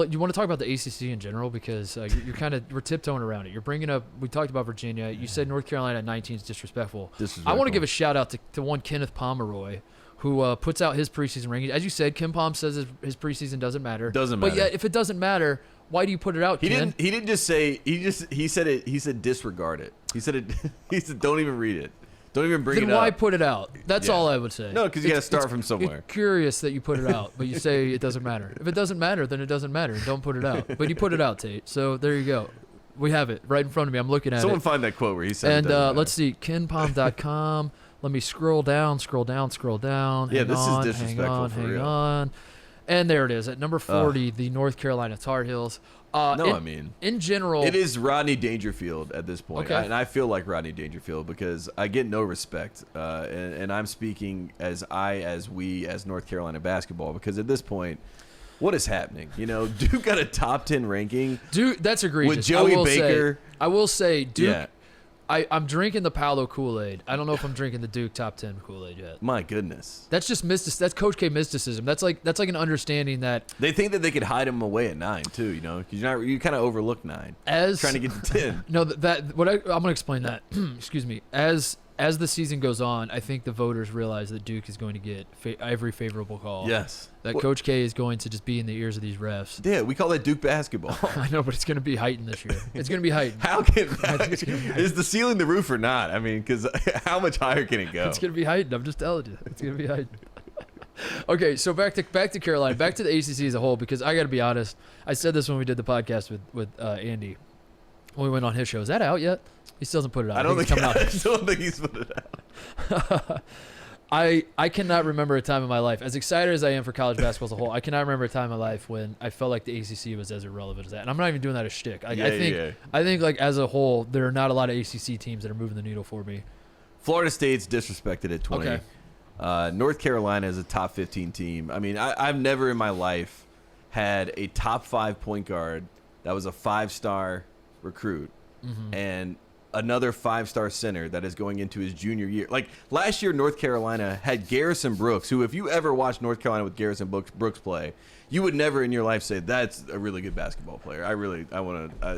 you want to talk about the ACC in general because we're tiptoeing around it. You're bringing up. We talked about Virginia. You said North Carolina at 19 is disrespectful. I want to give a shout out to one Kenneth Pomeroy, who puts out his preseason rankings. As you said, Ken Pom says his preseason doesn't matter. Doesn't matter. But yet, if it doesn't matter, why do you put it out, Ken? He didn't just say. He said disregard it. He said it. He said don't even read it. Don't even bring it up. Then why put it out? That's all I would say. No, because you got to start from somewhere. It's curious that you put it out, but you say it doesn't matter. If it doesn't matter, then it doesn't matter. Don't put it out. But you put it out, Tate. So there you go. We have it right in front of me. I'm looking at Someone it. find that quote where he said And let's see, kenpom.com. Let me scroll down. Yeah, this is disrespectful for real. Hang on. And there it is. At number 40, the North Carolina Tar Heels. In general, it is Rodney Dangerfield at this point. Okay. And I feel like Rodney Dangerfield because I get no respect. And I'm speaking as we, as North Carolina basketball, because at this point, what is happening? Duke got a top 10 ranking. Duke, that's egregious. With Joey Baker. I will say, Duke. Yeah. I'm drinking the Paolo Kool-Aid. I don't know if I'm drinking the Duke top 10 Kool-Aid yet. My goodness. That's just that's Coach K mysticism. That's like an understanding that they think that they could hide him away at 9 too. Because you kind of overlook 9 trying to get to 10. No, I'm going to explain that. Excuse me. As the season goes on, I think the voters realize that Duke is going to get every favorable call. Yes. That Coach K is going to just be in the ears of these refs. Yeah, we call that Duke basketball. I know, but it's going to be heightened this year. It's going to be heightened. Is the ceiling the roof or not? I mean, because how much higher can it go? It's going to be heightened. I'm just telling you. It's going to be heightened. Okay, so back to Carolina, back to the ACC as a whole, because I got to be honest. I said this when we did the podcast with Andy when we went on his show. Is that out yet? He still hasn't put it out. I still don't think he's put it out. I cannot remember a time in my life, as excited as I am for college basketball as a whole, I cannot remember a time in my life when I felt like the ACC was as irrelevant as that. And I'm not even doing that as shtick. I think like as a whole, there are not a lot of ACC teams that are moving the needle for me. Florida State's disrespected at 20. Okay. North Carolina is a top 15 team. I mean, I've never in my life had a top 5 point guard that was a 5-star recruit and another 5-star center that is going into his junior year. Like last year, North Carolina had Garrison Brooks, who if you ever watched North Carolina with Garrison Brooks play, you would never in your life say that's a really good basketball player.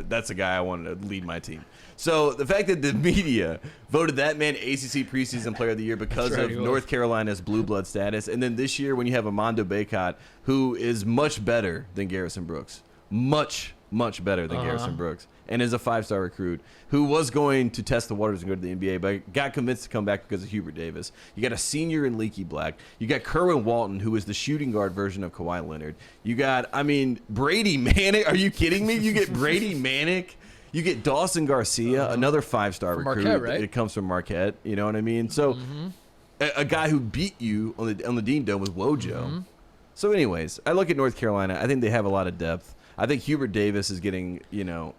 That's a guy I want to lead my team. So the fact that the media voted that man ACC preseason player of the year because of North Carolina's blue blood status, and then this year when you have Armando Bacot, who is much better than Garrison Brooks, much better than Garrison Brooks, and is a 5-star recruit who was going to test the waters and go to the NBA, but got convinced to come back because of Hubert Davis. You got a senior in Leaky Black. You got Kerwin Walton, who is the shooting guard version of Kawhi Leonard. You got, Brady Manick. Are you kidding me? You get Brady Manick. You get Dawson Garcia, another 5-star recruit. Marquette, right? It comes from Marquette. You know what I mean? So a guy who beat you on the Dean Dome was Wojo. So anyways, I look at North Carolina. I think they have a lot of depth. I think Hubert Davis is getting,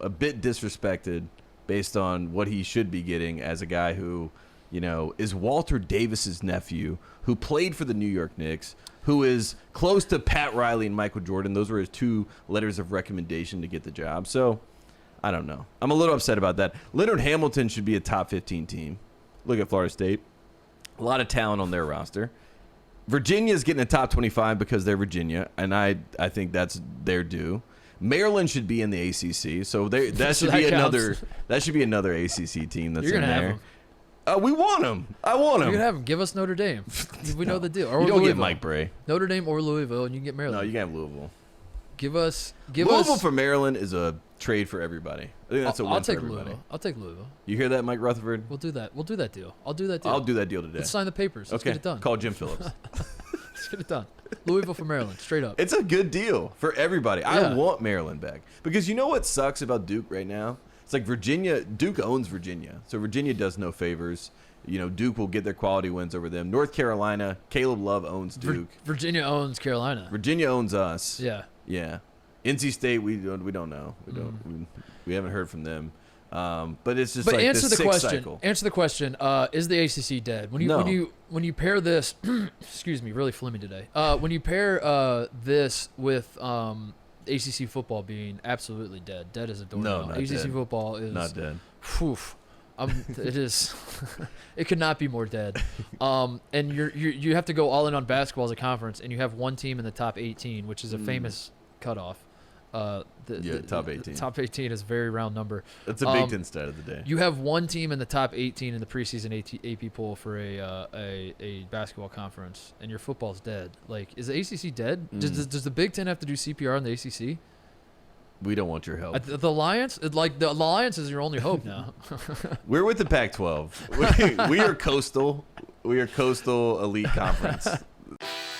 a bit disrespected based on what he should be getting as a guy who, is Walter Davis's nephew, who played for the New York Knicks, who is close to Pat Riley and Michael Jordan. Those were his 2 letters of recommendation to get the job. So, I don't know. I'm a little upset about that. Leonard Hamilton should be a top 15 team. Look at Florida State. A lot of talent on their roster. Virginia's getting a top 25 because they're Virginia, and I think that's their due. Maryland should be in the ACC, so that should be another ACC team that's in there. We want them. I want them. You're gonna have them. Give us Notre Dame. We know the deal. Or you don't Louisville. get Mike Bray. Notre Dame or Louisville, and you can get Maryland. No, you can have Louisville. Give us Louisville for Maryland is a trade for everybody. I think that's a win for everybody. I'll take Louisville. You hear that, Mike Rutherford? We'll do that. We'll do that deal. I'll do that deal. I'll do that deal today. Let's sign the papers. Let's get it done. Call Jim Phillips. Let's get it done. Louisville for Maryland, straight up. It's a good deal for everybody. Yeah. I want Maryland back. Because you know what sucks about Duke right now? It's like Duke owns Virginia. So Virginia does no favors. Duke will get their quality wins over them. North Carolina, Caleb Love owns Duke. Virginia owns Carolina. Virginia owns us. Yeah. Yeah. NC State, we don't know. We haven't heard from them. But it's just answer the question. cycle. Answer the question. Is the ACC dead? When you pair this, excuse me, really flimmy today. When you pair this with ACC football being absolutely dead as a doornail. No, not ACC dead. Football is not dead. Whew, it is. It could not be more dead. And you have to go all in on basketball as a conference, and you have one team in the top 18, which is a famous cutoff. The top 18. Top 18 is a very round number. That's a Big Ten stat of the day. You have one team in the top 18 in the preseason AP poll for a basketball conference, and your football's dead. Like, is the ACC dead? Does the Big Ten have to do CPR in the ACC? We don't want your help. The Alliance, the Alliance is your only hope now. We're with the Pac-12. We are coastal. We are coastal elite conference.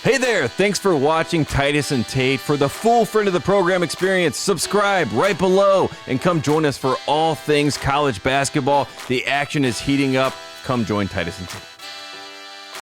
Hey there, thanks for watching Titus and Tate. For the full friend of the program experience, subscribe right below and come join us for all things college basketball. The action is heating up. Come join Titus and Tate.